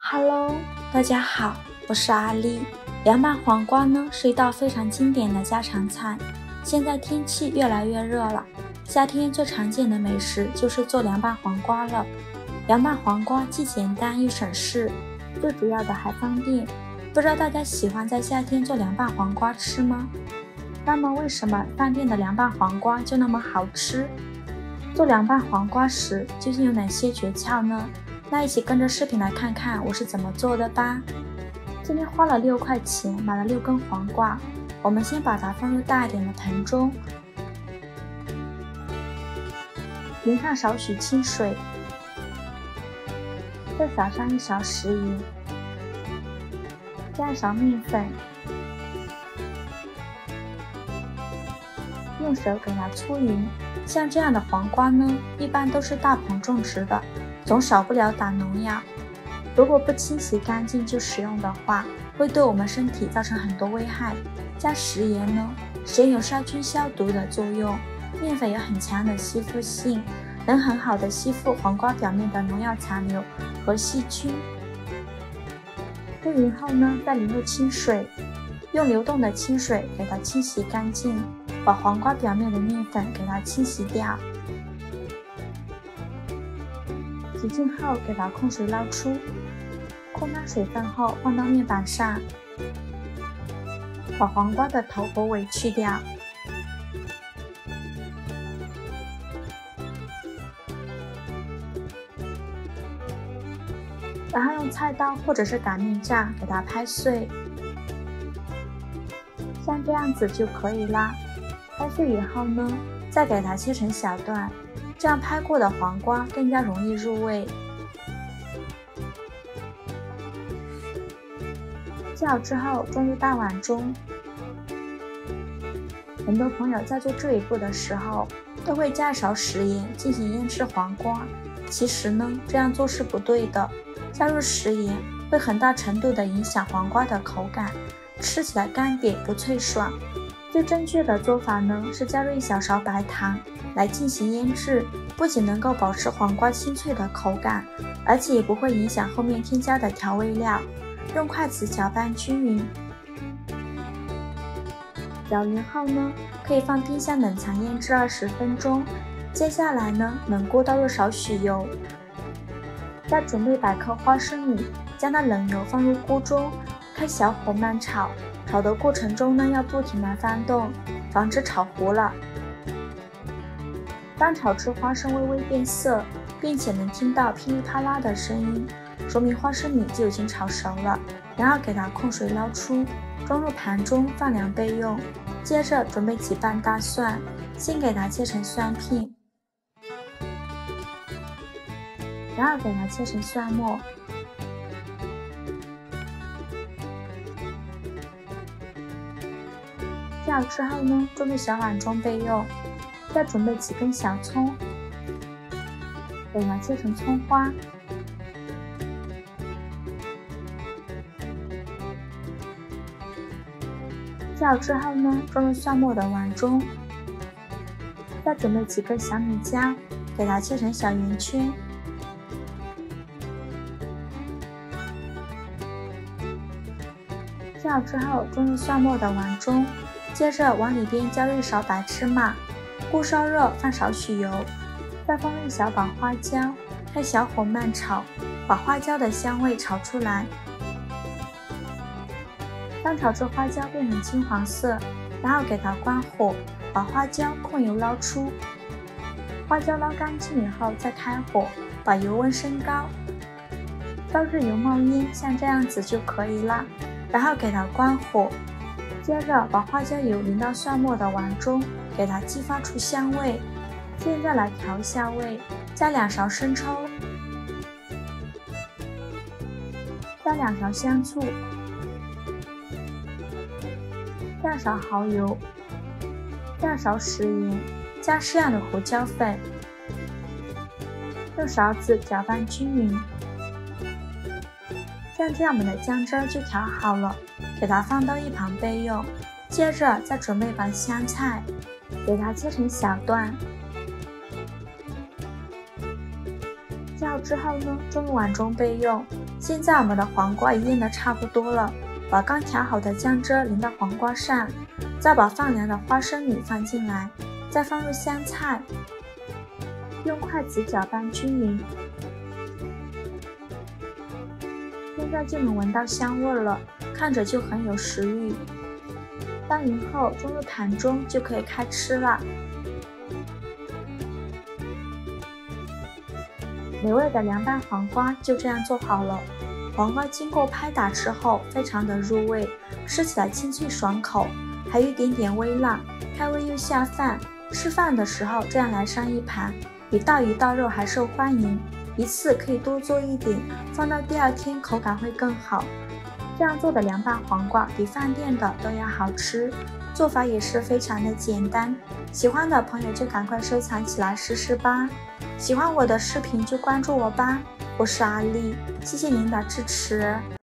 Hello， 大家好，我是阿丽。凉拌黄瓜呢是一道非常经典的家常菜。现在天气越来越热了，夏天最常见的美食就是做凉拌黄瓜了。凉拌黄瓜既简单又省事，最主要的还方便。不知道大家喜欢在夏天做凉拌黄瓜吃吗？那么为什么饭店的凉拌黄瓜就那么好吃？做凉拌黄瓜时究竟有哪些诀窍呢？那一起跟着视频来看看我是怎么做的吧。今天花了6块钱买了6根黄瓜，我们先把它放入大一点的盆中，淋上少许清水，再撒上1勺食盐，加1勺面粉，用手给它搓匀。像这样的黄瓜呢，一般都是大棚种植的，总少不了打农药。如果不清洗干净就食用的话，会对我们身体造成很多危害。加食盐呢，食盐有杀菌消毒的作用，面粉有很强的吸附性，能很好的吸附黄瓜表面的农药残留和细菌。搓匀后呢，再淋入清水，用流动的清水给它清洗干净，把黄瓜表面的面粉给它清洗掉。洗净后给它控水捞出，控干水分后放到面板上，把黄瓜的头和尾去掉，然后用菜刀或者是擀面杖给它拍碎，像这样子就可以啦。拍碎以后呢，再给它切成小段，这样拍过的黄瓜更加容易入味。切好之后装入大碗中。很多朋友在做这一步的时候都会加1勺食盐进行腌制黄瓜，其实呢，这样做是不对的。加入食盐会很大程度的影响黄瓜的口感，吃起来干瘪不脆爽。最正确的做法呢，是加入1小勺白糖来进行腌制，不仅能够保持黄瓜清脆的口感，而且也不会影响后面添加的调味料。用筷子搅拌均匀，搅匀后呢，可以放冰箱冷藏腌制20分钟。接下来呢，冷锅倒入少许油，再准备100克花生米，将那冷油放入锅中，开小火慢炒。炒的过程中呢，要不停地翻动，防止炒糊了。当炒至花生微微变色，并且能听到噼里啪啦的声音，说明花生米就已经炒熟了。然后给它控水捞出，装入盘中放凉备用。接着准备几瓣大蒜，先给它切成蒜片，然后给它切成蒜末。切好之后呢，装入小碗中备用。再准备几根小葱，给它切成葱花。切好之后呢，装入蒜末的碗中。再准备几根小米椒，给它切成小圆圈。切好之后装入蒜末的碗中，接着往里边加入1勺白芝麻，锅烧热放少许油，再放入1小把花椒，开小火慢炒，把花椒的香味炒出来。当炒至花椒变成金黄色，然后给它关火，把花椒控油捞出。花椒捞干净以后再开火，把油温升高，烧至油冒烟，像这样子就可以啦。然后给它关火，接着把花椒油淋到蒜末的碗中，给它激发出香味。现在来调一下味，加2勺生抽，加2勺香醋，加1勺蚝油，加1勺食盐，加适量的胡椒粉，用勺子搅拌均匀。像这样我们的酱汁就调好了，给它放到一旁备用。接着再准备把香菜，给它切成小段。切好之后呢，装入碗中备用。现在我们的黄瓜已腌得差不多了，把刚调好的酱汁淋到黄瓜上，再把放凉的花生米放进来，再放入香菜，用筷子搅拌均匀。现在就能闻到香味了，看着就很有食欲。拌匀后装入坛中就可以开吃了。美味的凉拌黄瓜就这样做好了。黄瓜经过拍打之后非常的入味，吃起来清脆爽口，还有一点点微辣，开胃又下饭。吃饭的时候这样来上一盘，比倒鱼倒肉还受欢迎。一次可以多做一点，放到第二天口感会更好。这样做的凉拌黄瓜比饭店的都要好吃，做法也是非常的简单。喜欢的朋友就赶快收藏起来试试吧。喜欢我的视频就关注我吧，我是阿丽，谢谢您的支持。